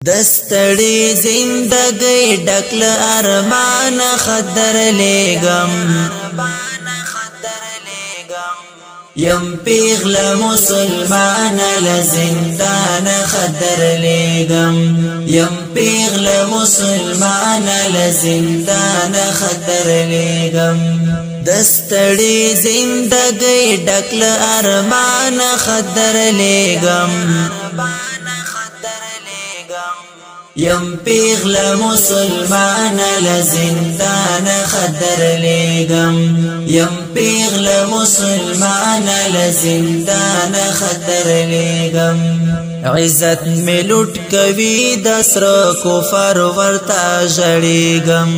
دستړي زندګي ډکل ارمان خدر لګم یم پیغل مسلمان لزندان خدر لګم یم پیغل مسلمان لزندان خدر لګم دستړي زندګي ډکل ارمان خدر لګم یم پیغل مسلمان لزندان خدر لګم یم پیغل مسلمان لزندان خدر لګم عزت می لوټ کوي دسر کفر ورتا جړېګم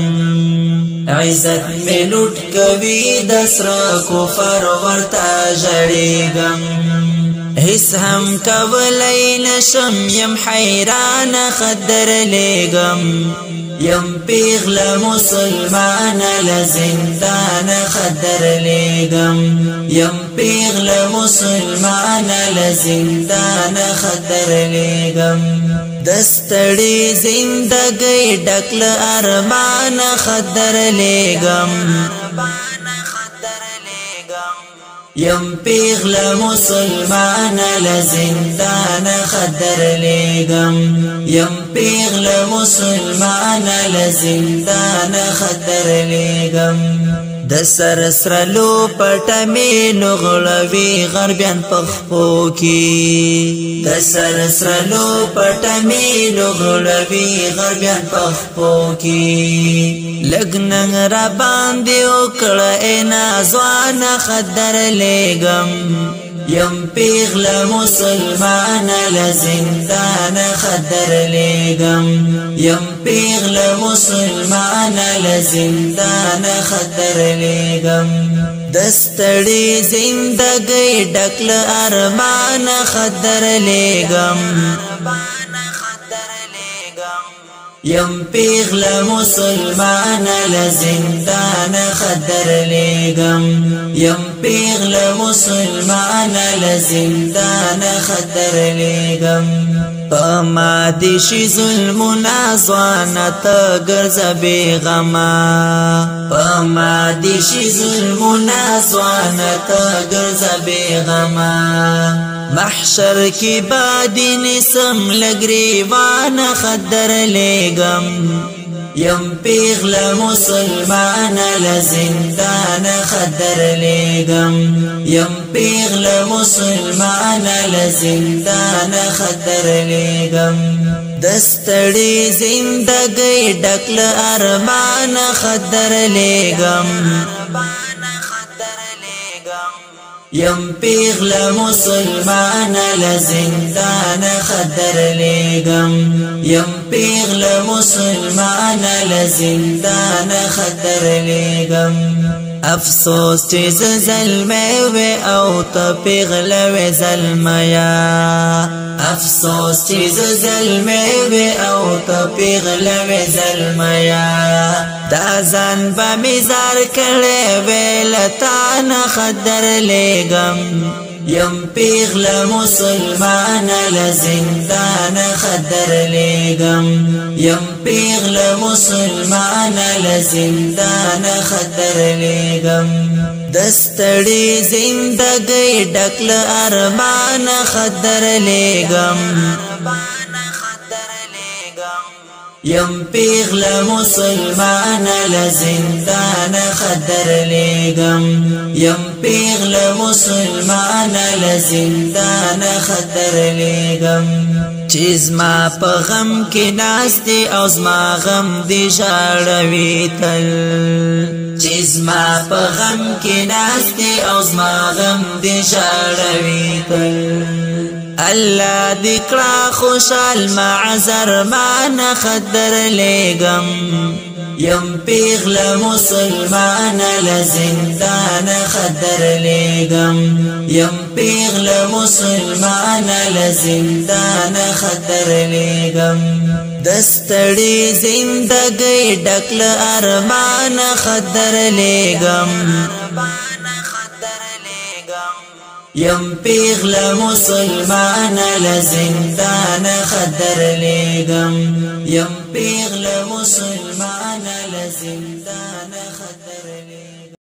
عزت می لوټ کوي دسر کفر ورتا جړېګم هیڅ هم کولای نشم یم حیران خدر لګم یم پیغل مسلمان لزندان خدر لګم یم پیغل مسلمان لزندان خدر لګم دستړي زندګي ډکل ارمان خدر لګم یم پیغل مسلمان لزندان خدر لګم یم پیغل مسلمان لزندان خدر لګم د سر سرلو پټمې نغلوي غربيان پخپو کی د سر سرلو پټمې نغلوي غربيان پخپو کی لګنن را باندې وکړه نازوان خدر لګم یم پیغل مسلمان لزندان خدر لګم یم پیغل مسلمان لزندان خدر لګم دستړي زندګي ډکل ارمان خدر لګم یم پیغل مسلمان لزندان خدر لګم یم پیغل مسلمان لزندان خدر لګم پما دیشی ظلمنا زوانت گرز بیغما پما دیشی ظلمنا زوانت گرز بیغما محشر کی بادی نسم لگریوان خدر لګم یم پیغل مسلمان لزندان خدر لګم یم پیغل مسلمان لزندان خدر لګم دستړي زندګي ډکل ارمان خدر لګم یم پیغل مسلمان لزندان خدر لګم یم پیغل مسلمان لزندان خدر لګم افسوس چې زلمه و او ته پیغل و زلمیا افسوس چې زلمه و او ته پیغل و زلمیا دا ځان به مزار کړه ویلتان خدر لګم یم پیغل مسلمان لزندان خدر لګم یم پیغل مسلمان لزندان خدر لګم دستړي زندګي ډکل ارمان خدر لګم یم پیغل مسلمان لزندان خدر لګم یم پیغل مسلمان لزندان خدر لګم چیز ما په غم کې ناشتي او زما غم دی ژړوي تل چیز ما په غم کې ناشتي او زما غم دی ژړوي تل الله دکړه خوشال معذر مان خدر لګم یم پیغل مسلمان لزندان خدر لګم یم پیغل مسلمان لزندان خدر لګم دستړي زندګي ډکل ارمان خدر لګم یم پیغله مسلمان لزندان خدر لګم یم پیغله مسلمان لزندان خدر لګم